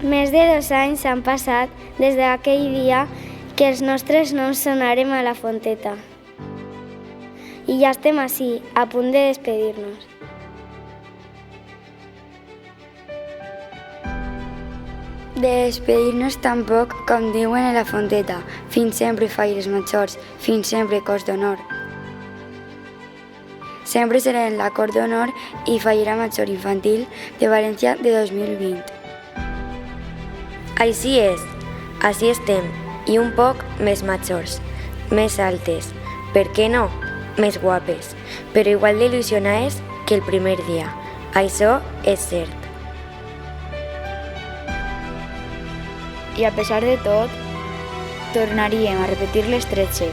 Més de 2 anys han passat des d'aquell dia que els nostres noms sonarem a la fonteta. I ja estem ací, a punt de despedir-nos. De despedir-nos tampoc, com diuen a la fonteta, fins sempre falles majors, fins sempre cors d'honor. Sempre serà en la cor d'honor i fallera major infantil de València de 2020. Així és, així estem, i un poc més majors, més altes, per què no? Més guapes, però igual d'il·lusionades que el primer dia. Això és cert. I a pesar de tot, tornaríem a repetir les 13.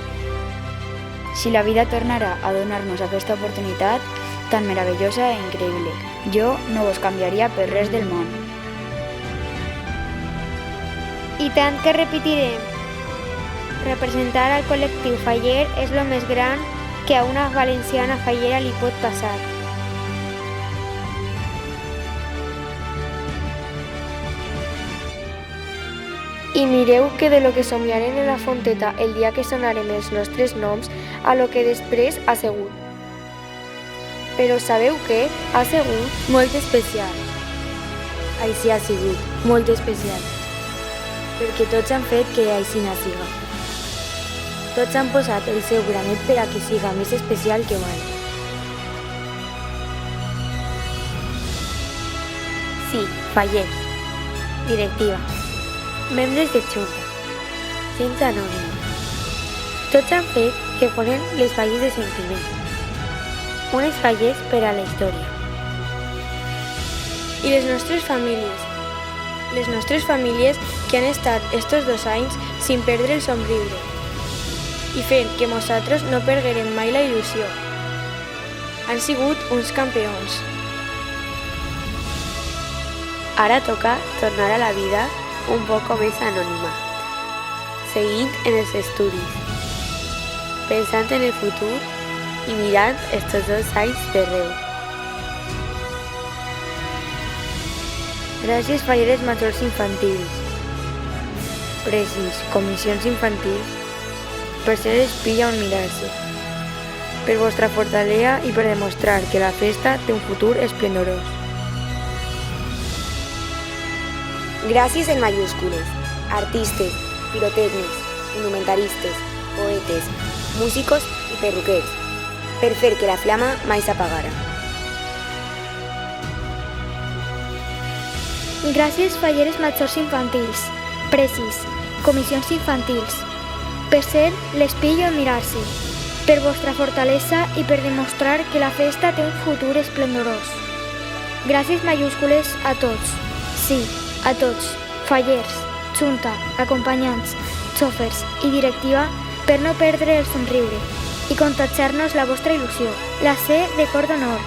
Si la vida tornara a donar-nos aquesta oportunitat tan meravellosa i increïble, jo no vos canviaria per res del món. I tant que repetirem. Representar al col·lectiu faller és el més gran que a una valenciana fallera li pot passar. I mireu que de lo que somiarem en la fonteta el dia que sonarem els nostres noms a lo que després ha sigut. Però sabeu què? Ha sigut Molt especial. Així ha sigut, molt especial. Perquè tots han fet que així no siga. Tots han posat el seu granet per a que siga més especial que mai. Sí, fallers. Directiva. Membres de Junta. Gent anònima. Tots han fet que foren les falles de sentiment. Unes falles per a la història. I les nostres famílies. Les nostres famílies que han estat estos 2 anys sin perdre el somriure i fent que nosaltres no perguerem mai la il·lusió. Han sigut uns campions. Ara toca tornar a la vida un poco més anònima, seguint en els estudis, pensant en el futur i mirant estos 2 anys de reu. Gràcies falleres majors infantils, presis, comissions infantils, per ser espill on mirar-se, per vostra fortalesa i per demostrar que la festa té un futur esplendorós. Gràcies en mayúscules, artistes, pirotècnics, indumentaristes, poetes, músicos i perruquers, per fer que la flama mai s'apagara. Gràcies falleres majors infantils, presis, comissions infantils, per ser l'espill on mirar-se, per vostra fortalesa i per demostrar que la festa té un futur esplendorós. Gràcies mayúscules a tots, sí, a tots, fallers, junta, acompanyants, xòfers i directiva, per no perdre el somriure i contagiar-nos la vostra il·lusió. La C de cor d'honor,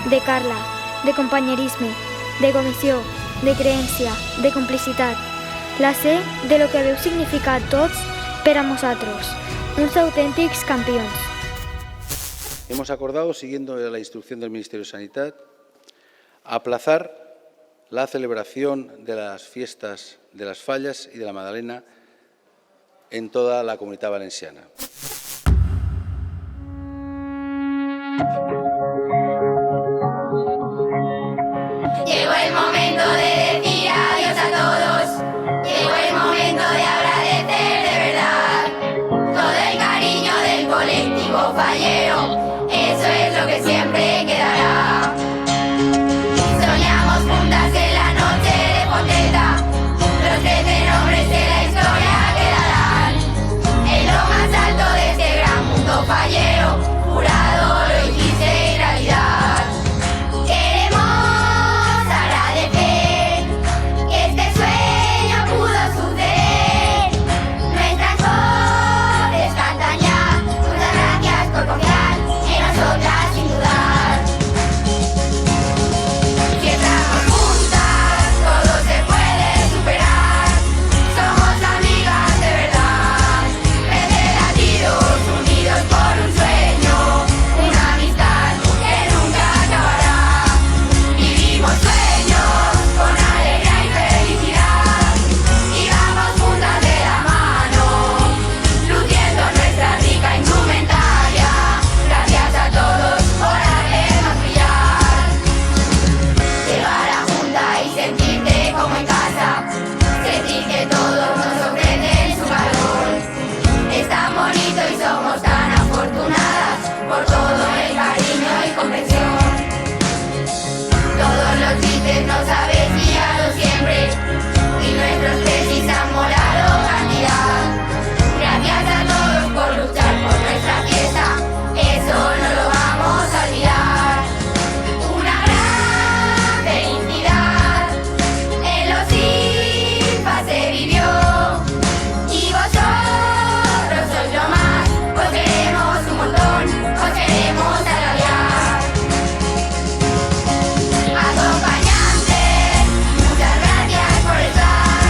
de Carla, de companyerisme, de comissió, de creència, de complicitat. La C de lo que haveu significat tots per a nosaltres, uns auténtics campions. Hemos acordado, siguiendo la instrucción del Ministerio de Sanidad, aplazar la celebración de las fiestas de las Fallas y de la Magdalena en toda la Comunidad Valenciana. Llegó el momento de decir adiós a todos. Llegó el momento de agradecer de verdad todo el cariño del colectivo fallero. Eso es lo que siempre quedará. Soñamos juntas en la noche de fonteta. Los 13 nombres de la historia quedarán en lo más alto de este gran mundo fallero. Jurado lo hiciste realidad. Queremos agradecer que este sueño pudo suceder. Nuestras voces cantan ya. Muchas gracias por confiar en nosotras sin dudar. somos tan afortunadas por todo el cariño y comprensión. Todos los chistes nos habéis guiado siempre y nuestros tesis han molado cantidad. Gracias a todos por luchar por nuestra fiesta, eso no lo vamos a olvidar. Una gran felicidad en los IFA se vivió y vosotros sois lo más. Os queremos un montón, os queremos agradecer. Acompañantes, muchas gracias por estar,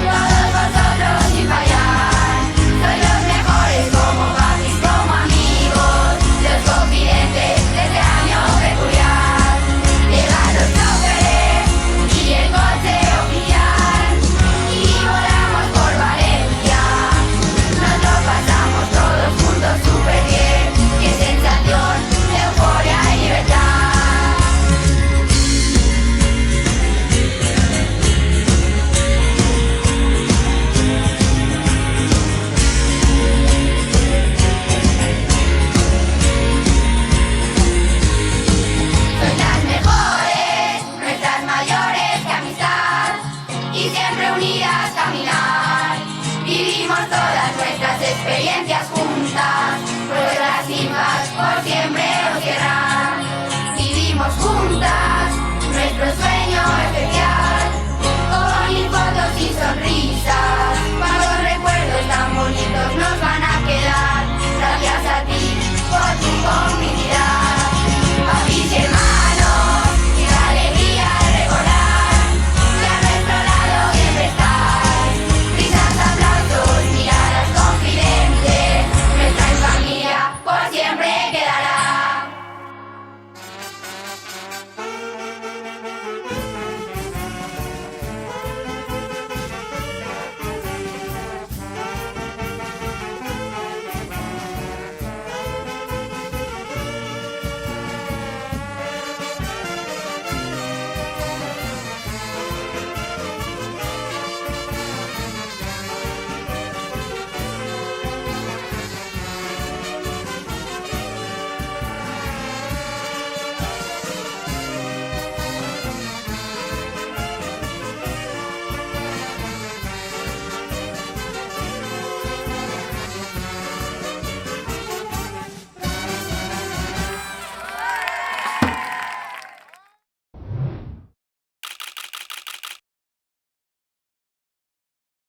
todos vosotros sin fallar. Sois los mejores como papis, como amigos, los confidentes de este año peculiar. Llegan los choferes y el coche oficial y volamos por Valencia. Nos lo pasamos todos juntos súper bien. Qué sensación de euforia y libertad. Sois las mejores, nuestras mayores que amistad y siempre unidas caminar. Vivimos todas nuestras experiencias juntas, nuestras hijas por siempre os querrán. Vivimos juntas nuestro sueño especial.